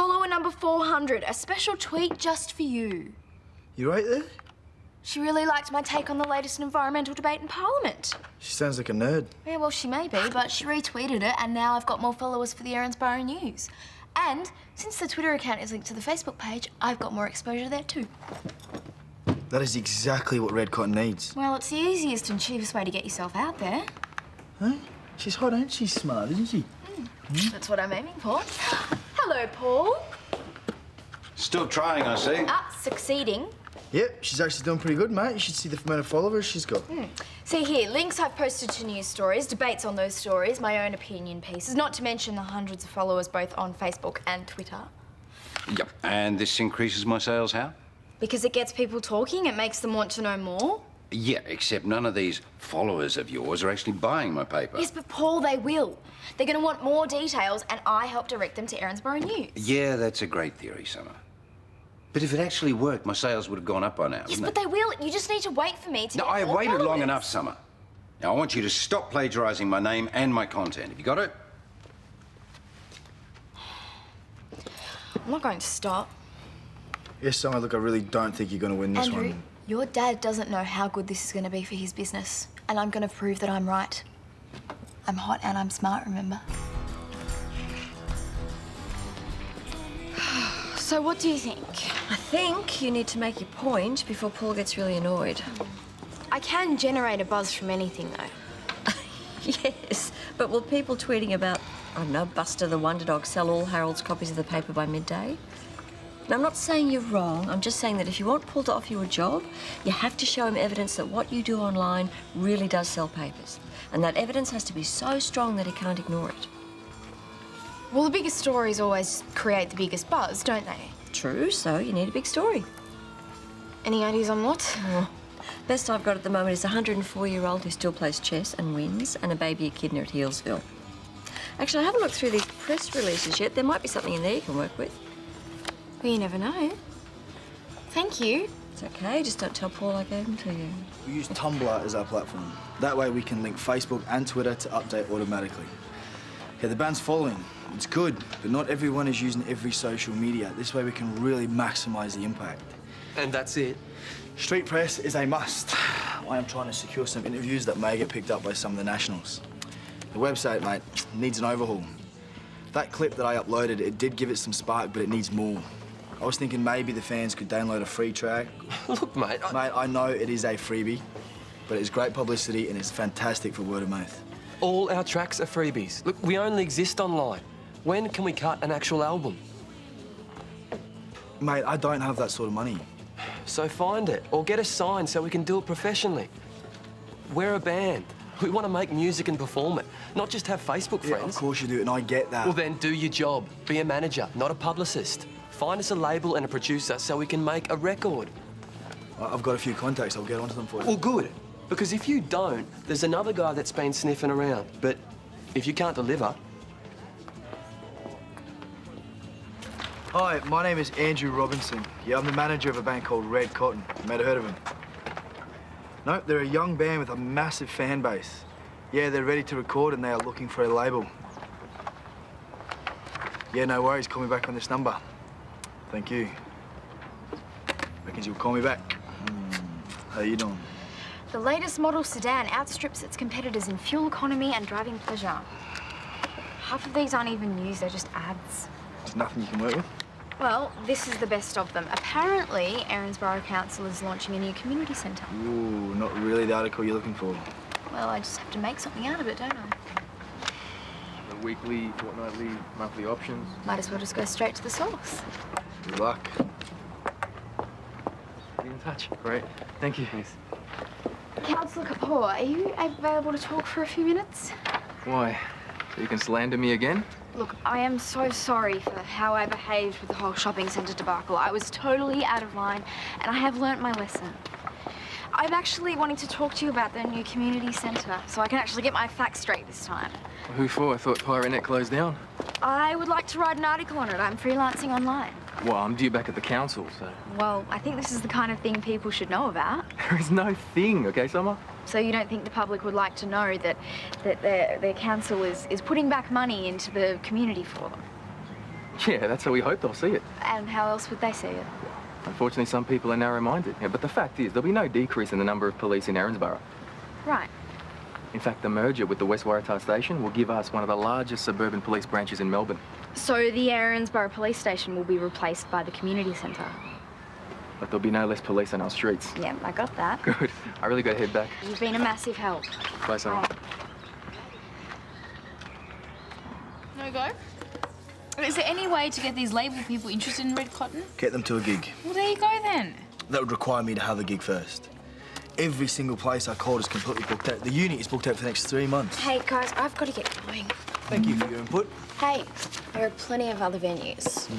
Follower number 400, a special tweet just for you. You right there? She really liked my take on the latest environmental debate in Parliament. She sounds like a nerd. Yeah, well, she may be, but she retweeted it, and now I've got more followers for the Erinsborough News. And since the Twitter account is linked to the Facebook page, I've got more exposure there too. That is exactly what Red Cotton needs. Well, it's the easiest and cheapest way to get yourself out there. Huh? She's hot, ain't she? Smart, isn't she? That's what I'm aiming for. Hello, Paul. Still trying, I see. Succeeding. Yep, she's actually doing pretty good, mate. You should see the amount of followers she's got. See here, links I've posted to news stories, debates on those stories, my own opinion pieces, not to mention the hundreds of followers both on Facebook and Twitter. Yep. And this increases my sales how? Because it gets people talking, it makes them want to know more. Yeah, except none of these followers of yours are actually buying my paper. Yes, but Paul, they will. They're going to want more details, and I help direct them to Erinsborough News. Yeah, that's a great theory, Summer. But if it actually worked, my sales would have gone up by now, Yes, wouldn't but they will. You just need to wait for me to No, get I more waited long followers. enough, Summer. Now, I want you to stop plagiarising my name and my content. Have you got it? I'm not going to stop. Yes, Summer, look, I really don't think you're going to win this Andrew, one. your dad doesn't know how good this is going to be for his business, and I'm going to prove that I'm right. I'm hot and I'm smart, remember? So what do you think? I think you need to make your point before Paul gets really annoyed. I can generate a buzz from anything, though. Yes, but will people tweeting about, I don't know, Buster the Wonder Dog sell all Harold's copies of the paper by midday? Now, I'm not saying you're wrong. I'm just saying that if you want Paul to offer you a job, you have to show him evidence that what you do online really does sell papers. And that evidence has to be so strong that he can't ignore it. Well, the biggest stories always create the biggest buzz, don't they? True, so you need a big story. Any ideas on what? Oh, best I've got at the moment is a 104-year-old who still plays chess and wins, and a baby echidna at Healesville. Actually, I haven't looked through these press releases yet. There might be something in there you can work with. Well, you never know. Thank you. It's okay, just don't tell Paul I gave them to you. We use Tumblr as our platform. That way we can link Facebook and Twitter to update automatically. Okay, the band's following. It's good, but not everyone is using every social media. This way we can really maximise the impact. And that's it? Street press is a must. I am trying to secure some interviews that may get picked up by some of the nationals. The website, mate, needs an overhaul. That clip that I uploaded, it did give it some spark, but it needs more. I was thinking maybe the fans could download a free track. Look, mate, Mate, I know it is a freebie, but it's great publicity and it's fantastic for word of mouth. all our tracks are freebies. Look, we only exist online. When can we cut an actual album? Mate, I don't have that sort of money. So find it, or get us signed so we can do it professionally. We're a band. We want to make music and perform it, not just have Facebook Yeah, friends. of course you do, and I get that. Well, then do your job. Be a manager, not a publicist. Find us a label and a producer so we can make a record. I've got a few contacts. I'll get onto them for you. Well, good. Because if you don't, there's another guy that's been sniffing around. But if you can't deliver... Hi, my name is Andrew Robinson. Yeah, I'm the manager of a band called Red Cotton. You may have heard of them. No, they're a young band with a massive fan base. Yeah, they're ready to record and they are looking for a label. Yeah, no worries. Call me back on this number. Thank you. Reckons you'll call me back. How you doing? The latest model sedan outstrips its competitors in fuel economy and driving pleasure. Half of these aren't even used, they're just ads. There's nothing you can work with? Well, this is the best of them. Apparently, Erinsborough Council is launching a new community centre. Ooh, not really the article you're looking for. Well, I just have to make something out of it, don't I? The weekly, fortnightly, monthly options. Might as well just go straight to the source. Good luck. Be in touch. Great. Thank you. Thanks. Councillor Kapoor, are you available to talk for a few minutes? Why? So you can slander me again? Look, I am so sorry for how I behaved with the whole shopping centre debacle. I was totally out of line, and I have learnt my lesson. I'm actually wanting to talk to you about the new community centre, so I can actually get my facts straight this time. Who for? I thought PyroNet closed down. I would like to write an article on it. I'm freelancing online. Well, I'm due back at the council, so... Well, I think this is the kind of thing people should know about. There is no thing, okay, Summer? So you don't think the public would like to know that their council is putting back money into the community for them? Yeah, that's how we hope they'll see it. And how else would they see it? Unfortunately, some people are narrow-minded. Yeah, but the fact is, there'll be no decrease in the number of police in Erinsborough. Right. In fact, the merger with the West Waratah station will give us one of the largest suburban police branches in Melbourne. So the Erinsborough police station will be replaced by the community centre. But there'll be no less police on our streets. Yeah, I got that. Good. I really got to head back. You've been a massive help. Bye, Summer. No go? Is there any way to get these label people interested in red cotton? Get them to a gig. Well, there you go then. That would require me to have a gig first. Every single place I called is completely booked out. The unit is booked out for the next 3 months. Hey, guys, I've got to get going. Thank you for your input. Hey, there are plenty of other venues.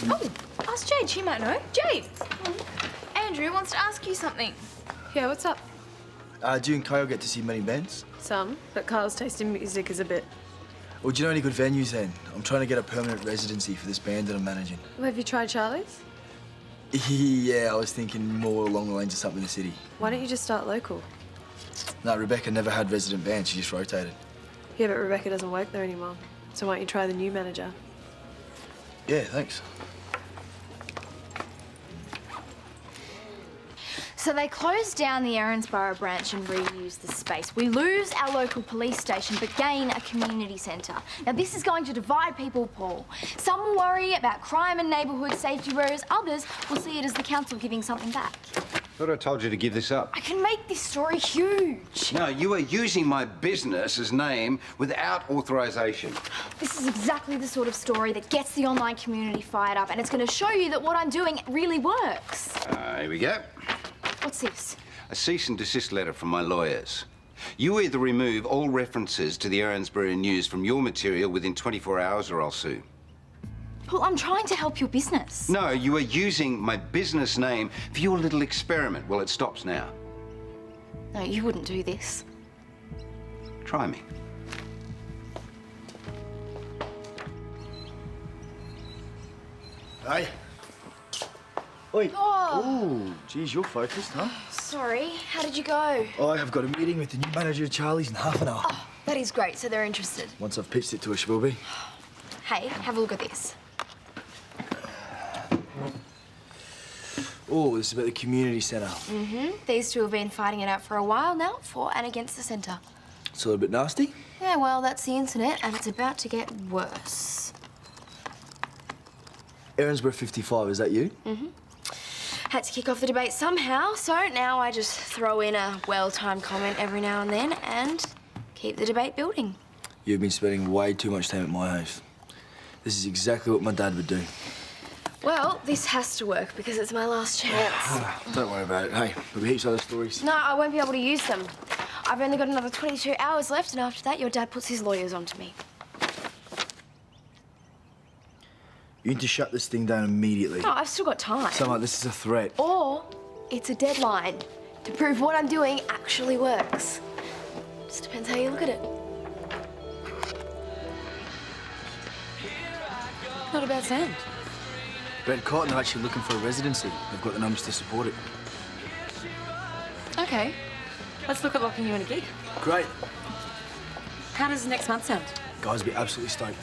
Oh, ask Jade. She might know. Jade! Andrew wants to ask you something. Yeah, what's up? Do you and Kyle get to see many bands? Some, but Kyle's taste in music is a bit... Well, do you know any good venues then? I'm trying to get a permanent residency for this band that I'm managing. Well, have you tried Charlie's? Yeah, I was thinking more along the lines of something in the city. Why don't you just start local? No, Rebecca never had resident band. She just rotated. Yeah, but Rebecca doesn't work there anymore. So why don't you try the new manager? Yeah, thanks. So they closed down the Erinsborough branch and reused the space. We lose our local police station but gain a community centre. Now this is going to divide people, Paul. Some will worry about crime and neighbourhood safety rows. Others will see it as the council giving something back. Thought I told you to give this up. I can make this story huge. No, you are using my business's name without authorisation. This is exactly the sort of story that gets the online community fired up, and it's going to show you that what I'm doing really works. Here we go. What's this? A cease and desist letter from my lawyers. You either remove all references to the Erinsborough News from your material within 24 hours or I'll sue. Paul, I'm trying to help your business. No, you are using my business name for your little experiment. Well, it stops now. No, you wouldn't do this. Try me. Hey. Oi. Oh. Ooh, geez, you're focused, huh? Sorry, how did you go? I have got a meeting with the new manager of Charlie's in half an hour. Oh, that is great, so they're interested. Once I've pitched it to her, she will be. Hey, have a look at this. Oh, this is about the community centre. These two have been fighting it out for a while now, for and against the centre. It's a little bit nasty. Yeah, well, that's the internet, and it's about to get worse. Erinsborough 55, is that you? Had to kick off the debate somehow, so now I just throw in a well-timed comment every now and then and keep the debate building. You've been spending way too much time at my house. This is exactly what my dad would do. Well, this has to work because it's my last chance. Don't worry about it. Hey, there'll be heaps of other stories. No, I won't be able to use them. I've only got another 22 hours left, and after that, your dad puts his lawyers onto me. You need to shut this thing down immediately. No, I've still got time. Summer, this is a threat. Or it's a deadline to prove what I'm doing actually works. Just depends how you look at it. Not a bad sound. Red Cotton are actually looking for a residency. They've got the numbers to support it. Okay. Let's look at locking you in a gig. Great. How does next month sound? Guys will be absolutely stoked.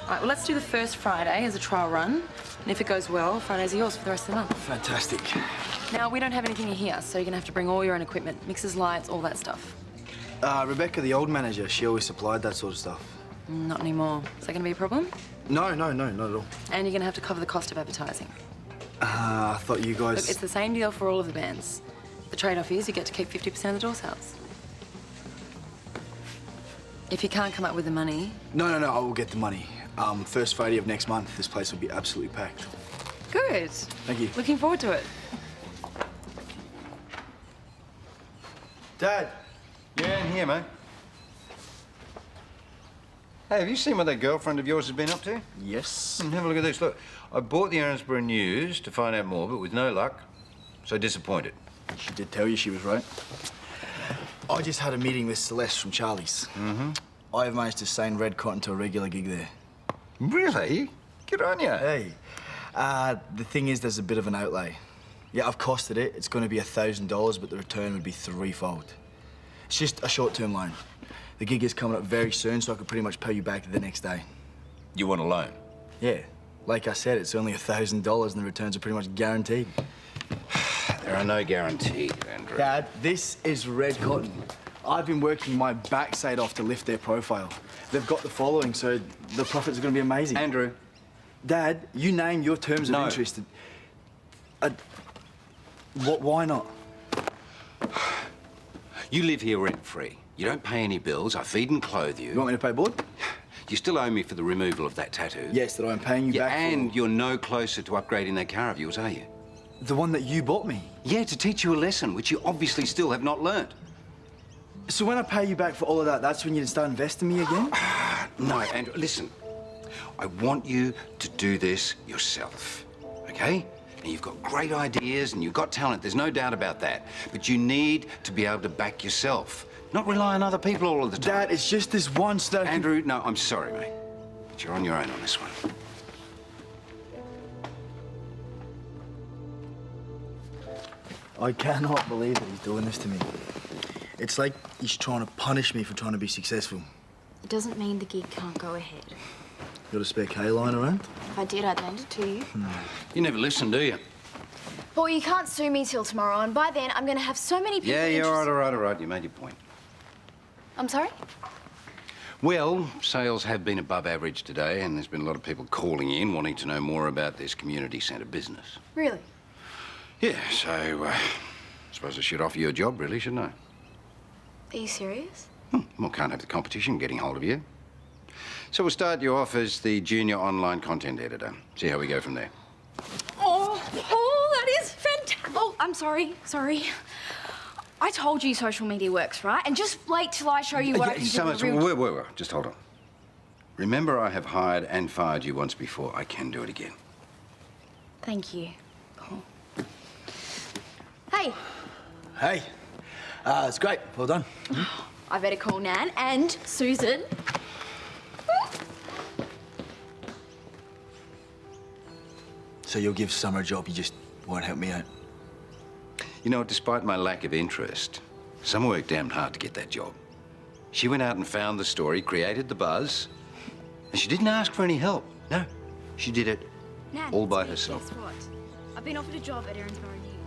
All right, well, let's do the first Friday as a trial run. And if it goes well, Fridays are yours for the rest of the month. Fantastic. Now, we don't have anything in here, so you're going to have to bring all your own equipment. Mixers, lights, all that stuff. Rebecca, the old manager, she always supplied that sort of stuff. Not anymore. Is that going to be a problem? No, not at all. And you're going to have to cover the cost of advertising. I thought you guys... Look, it's the same deal for all of the bands. The trade-off is you get to keep 50% of the door sales. If you can't come up with the money... No, I will get the money. First Friday of next month, this place will be absolutely packed. Good. Thank you. Looking forward to it. Dad! Yeah, in here, mate. Hey, have you seen what that girlfriend of yours has been up to? Yes? Have a look at this. Look, I bought the Erinsborough News to find out more, but with no luck. So disappointed. She did tell you she was right. I just had a meeting with Celeste from Charlie's. I have managed to sign Red Cotton to a regular gig there. Really? Good on you. Hey, the thing is, there's a bit of an outlay. Yeah, I've costed it. It's going to be $1,000, but the return would be threefold. It's just a short-term loan. The gig is coming up very soon, so I could pretty much pay you back the next day. You want a loan? Yeah. Like I said, it's only $1,000 and the returns are pretty much guaranteed. There are no guarantees, Andrew. Dad, this is red cotton. I've been working my backside off to lift their profile. They've got the following, so the profits are going to be amazing. Andrew. Dad, you name your terms of interest. Why not? You live here rent-free. You don't pay any bills. I feed and clothe you. You want me to pay board? You still owe me for the removal of that tattoo. Yes, that I'm paying you back for. And you're no closer to upgrading that car of yours, are you? The one that you bought me. Yeah, to teach you a lesson, which you obviously still have not learnt. So when I pay you back for all of that, that's when you start investing me again? No, Andrew, listen. I want you to do this yourself, okay? And you've got great ideas and you've got talent, there's no doubt about that. But you need to be able to back yourself, not rely on other people all of the time. Dad, it's just this one stuff. Andrew, no, I'm sorry, mate. But you're on your own on this one. I cannot believe that he's doing this to me. It's like he's trying to punish me for trying to be successful. It doesn't mean the gig can't go ahead. Got a spare K-line around? If I did, I'd lend it to you. You never listen, do you? Well, you can't sue me till tomorrow, and by then I'm going to have so many people Yeah, interested- all right. You made your point. I'm sorry? Well, sales have been above average today, and there's been a lot of people calling in wanting to know more about this community centre business. Really? Yeah, so I suppose I should offer you a job, really, shouldn't I? Are you serious? Well, can't have the competition getting hold of you. So we'll start you off as the junior online content editor. See how we go from there. Oh, that is fantastic. Oh, I'm sorry. I told you social media works, right? And just wait till I show you what I can do with real... Wait. Just hold on. Remember, I have hired and fired you once before. I can do it again. Thank you. Cool. Hey, Hey, it's great. Well done. I better call Nan and Susan. So you'll give Summer a job, you just won't help me out? You know, despite my lack of interest, Summer worked damned hard to get that job. She went out and found the story, created the buzz, and she didn't ask for any help. No, she did it Nan, all by it's me. herself. Guess what? I've been offered a job at Erinsborough News.